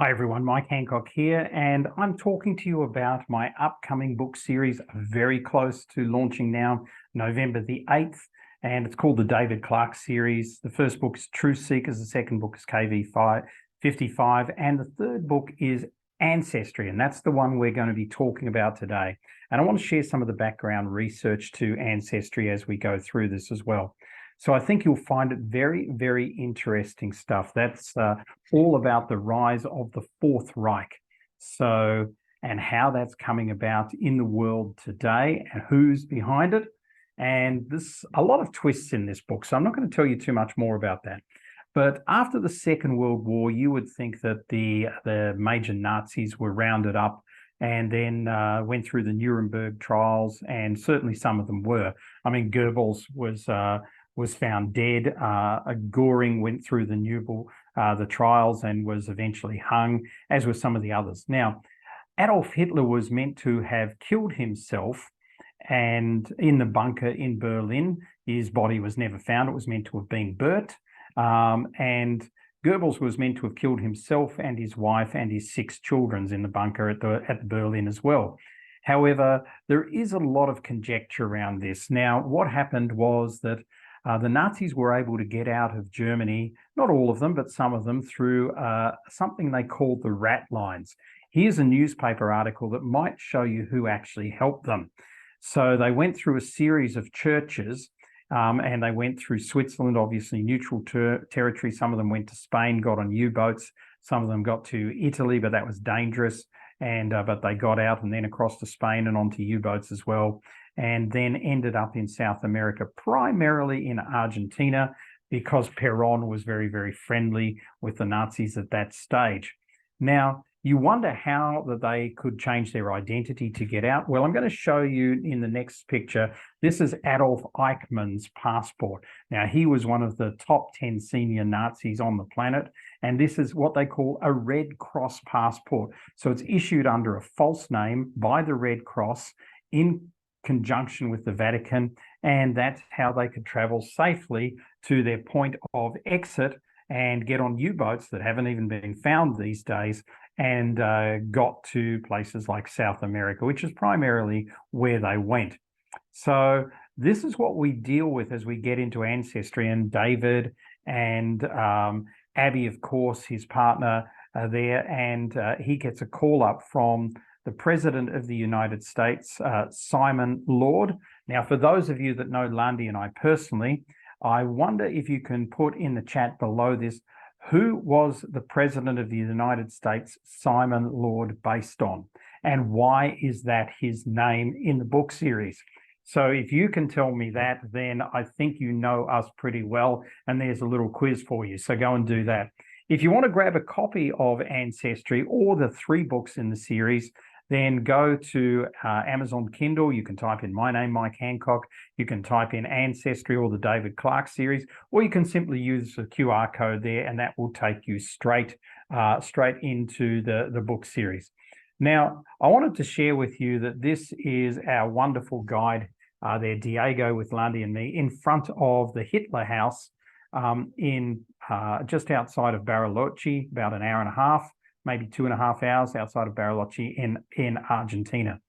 Hi everyone, Mike Handcock here, and I'm talking to you about my upcoming book series, very close to launching now, November the 8th, and it's called the David Clarke series. The first book is Truth Seekers, the second book is KV55, and the third book is Ancestry, and that's the one we're going to be talking about today. And I want to share some of the background research to Ancestry as we go through this as well. So I think you'll find it very, very interesting stuff. That's all about the rise of the Fourth Reich. And how that's coming about in the world today and who's behind it. And there's a lot of twists in this book, so I'm not going to tell you too much more about that. But after the Second World War, you would think that the major Nazis were rounded up and then went through the Nuremberg trials, and certainly some of them were. I mean, Goebbels was found dead. Goring went through the trials and was eventually hung, as were some of the others. Now, Adolf Hitler was meant to have killed himself, and in the bunker in Berlin, his body was never found. It was meant to have been burnt. And Goebbels was meant to have killed himself and his wife and his 6 children in the bunker at the Berlin as well. However, there is a lot of conjecture around this. Now, what happened was that the Nazis were able to get out of Germany, not all of them, but some of them, through something they called the rat lines. Here's a newspaper article that might show you who actually helped them. So they went through a series of churches, and they went through Switzerland, obviously neutral territory. Some of them went to Spain, got on U-boats. Some of them got to Italy, but that was dangerous. But they got out and then across to Spain and onto U-boats as well, and then ended up in South America, primarily in Argentina, because Perón was very, very friendly with the Nazis at that stage. Now, you wonder how that they could change their identity to get out. Well, I'm going to show you in the next picture. This is Adolf Eichmann's passport. Now, he was one of the top 10 senior Nazis on the planet, and this is what they call a Red Cross passport. So it's issued under a false name by the Red Cross in conjunction with the Vatican, and that's how they could travel safely to their point of exit and get on U-boats that haven't even been found these days, and got to places like South America, which is primarily where they went. So this is what we deal with as we get into Ancestry, and David and Abby, of course, his partner, are there, and he gets a call up from the President of the United States, Simon Lord. Now, for those of you that know Lundy and I personally, I wonder if you can put in the chat below this, who was the President of the United States, Simon Lord, based on? And why is that his name in the book series? So if you can tell me that, then I think you know us pretty well, and there's a little quiz for you. So go and do that. If you want to grab a copy of Ancestry or the 3 books in the series, then go to Amazon Kindle. You can type in my name, Mike Handcock. You can type in Ancestry or the David Clarke series, or you can simply use the QR code there, and that will take you straight into the book series. Now, I wanted to share with you that this is our wonderful guide there, Diego with Lundy and me, in front of the Hitler House in just outside of Bariloche, about an hour and a half, maybe 2.5 hours outside of Bariloche in Argentina.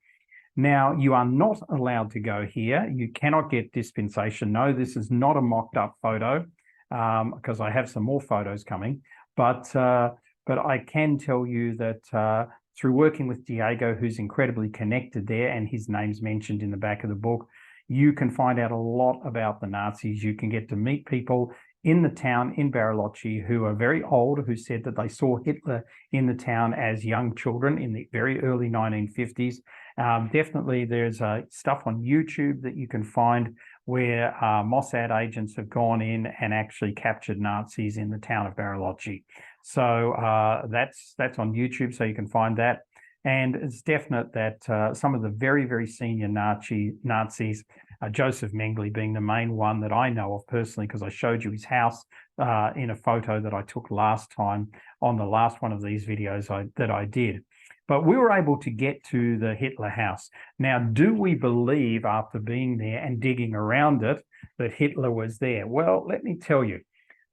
Now, you are not allowed to go here. You cannot get dispensation. No, this is not a mocked up photo, because I have some more photos coming. But I can tell you that through working with Diego, who's incredibly connected there, and his name's mentioned in the back of the book, you can find out a lot about the Nazis. You can get to meet people in the town in Bariloche who are very old, who said that they saw Hitler in the town as young children in the very early 1950s. Definitely there's stuff on YouTube that you can find where Mossad agents have gone in and actually captured Nazis in the town of Bariloche. So that's on YouTube, so you can find that. And it's definite that some of the very, very senior Nazis, Joseph Mengele being the main one that I know of personally, because I showed you his house in a photo that I took last time on the last one of these videos that I did. But we were able to get to the Hitler House. Now, do we believe, after being there and digging around it, that Hitler was there? Well, let me tell you,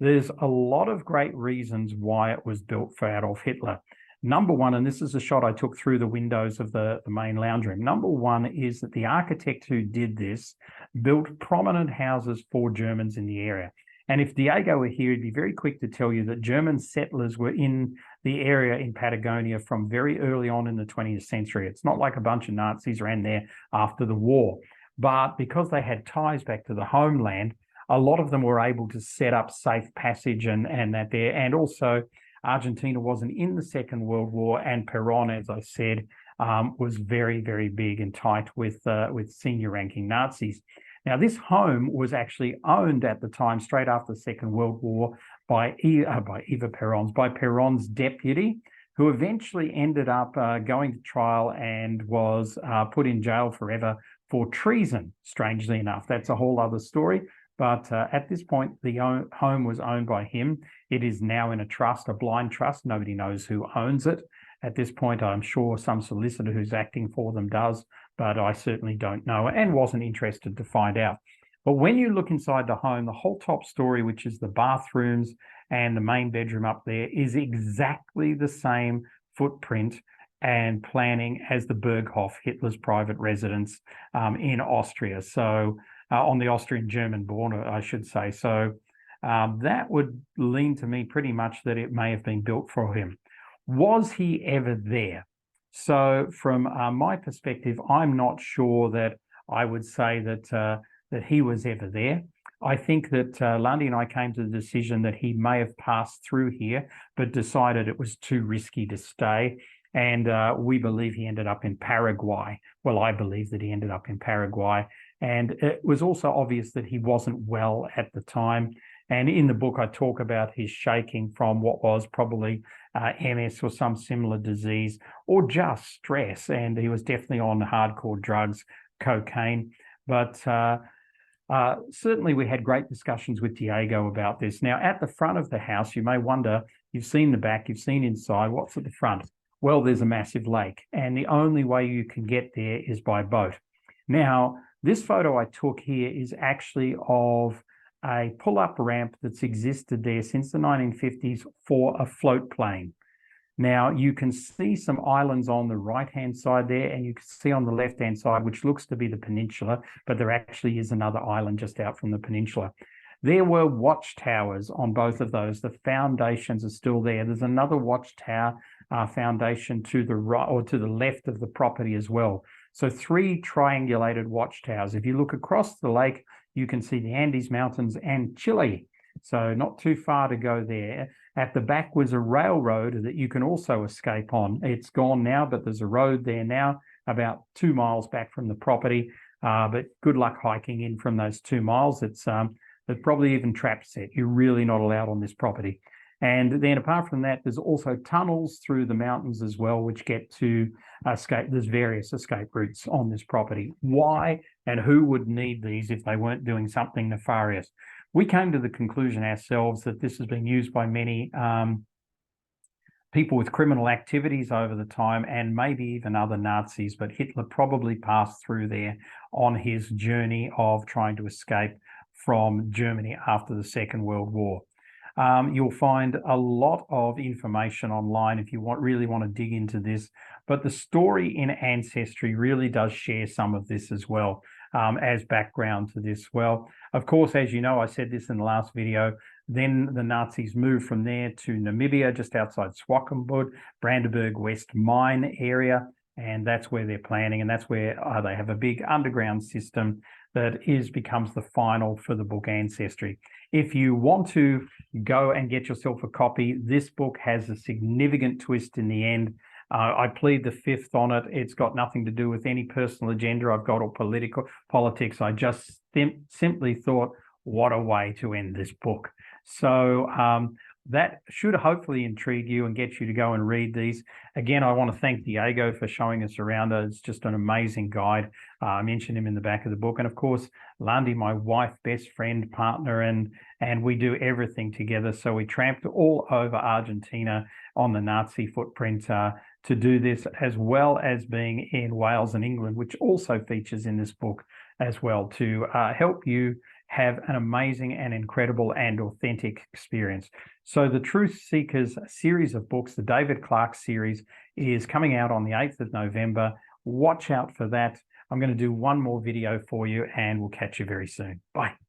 there's a lot of great reasons why it was built for Adolf Hitler. Number one, and this is a shot I took through the windows of the main lounge room. Number one is that the architect who did this built prominent houses for Germans in the area. And if Diego were here, he'd be very quick to tell you that German settlers were in the area in Patagonia from very early on in the 20th century. It's not like a bunch of Nazis ran there after the war. But because they had ties back to the homeland, a lot of them were able to set up safe passage and that there. And also, Argentina wasn't in the Second World War, and Perón, as I said, was very, very big and tight with senior-ranking Nazis. Now, this home was actually owned at the time, straight after the Second World War, by Perón,'s deputy, who eventually ended up going to trial and was put in jail forever for treason, strangely enough. That's a whole other story. But at this point, the home was owned by him. It is now in a trust, a blind trust. Nobody knows who owns it. At this point, I'm sure some solicitor who's acting for them does, but I certainly don't know and wasn't interested to find out. But when you look inside the home, the whole top story, which is the bathrooms and the main bedroom up there, is exactly the same footprint and planning as the Berghof, Hitler's private residence in Austria. So on the Austrian-German border, I should say. So that would lean to me pretty much that it may have been built for him. Was he ever there? So from my perspective, I'm not sure that I would say that he was ever there. I think that Lundy and I came to the decision that he may have passed through here, but decided it was too risky to stay. And we believe he ended up in Paraguay. Well, I believe that he ended up in Paraguay. And it was also obvious that he wasn't well at the time. And in the book, I talk about his shaking from what was probably MS or some similar disease, or just stress. And he was definitely on hardcore drugs, cocaine. But certainly we had great discussions with Diego about this. Now, at the front of the house, you may wonder, you've seen the back, you've seen inside, what's at the front? Well, there's a massive lake, and the only way you can get there is by boat. Now, this photo I took here is actually of a pull-up ramp that's existed there since the 1950s for a float plane. Now, you can see some islands on the right-hand side there, and you can see on the left-hand side, which looks to be the peninsula, but there actually is another island just out from the peninsula. There were watchtowers on both of those. The foundations are still there. There's another watchtower foundation to the right or to the left of the property as well. So 3 triangulated watchtowers. If you look across the lake, you can see the Andes Mountains and Chile. So not too far to go there. At the back was a railroad that you can also escape on. It's gone now, but there's a road there now about 2 miles back from the property. But good luck hiking in from those 2 miles. There's probably even trap set. You're really not allowed on this property. And then apart from that, there's also tunnels through the mountains as well, which get to escape. There's various escape routes on this property. Why and who would need these if they weren't doing something nefarious? We came to the conclusion ourselves that this has been used by many people with criminal activities over the time, and maybe even other Nazis, but Hitler probably passed through there on his journey of trying to escape from Germany after the Second World War. You'll find a lot of information online if you really want to dig into this, but the story in Ancestry really does share some of this as well as background to this. Well, of course, as you know, I said this in the last video, then the Nazis moved from there to Namibia, just outside Swakopmund, Brandenburg West mine area, and that's where they're planning, and that's where they have a big underground system that becomes the final for the book Ancestry. If you want to go and get yourself a copy, this book has a significant twist in the end. I plead the fifth on it. It's got nothing to do with any personal agenda I've got or politics. I just simply thought, what a way to end this book. So that should hopefully intrigue you and get you to go and read these. Again, I want to thank Diego for showing us around. It's just an amazing guide. I mentioned him in the back of the book. And of course, Lundy, my wife, best friend, partner, and we do everything together. So we tramped all over Argentina on the Nazi footprint to do this, as well as being in Wales and England, which also features in this book as well, to help you have an amazing and incredible and authentic experience. So the Truth Seekers series of books, the David Clark series, is coming out on the 8th of November. Watch out for that. I'm going to do one more video for you, and we'll catch you very soon. Bye.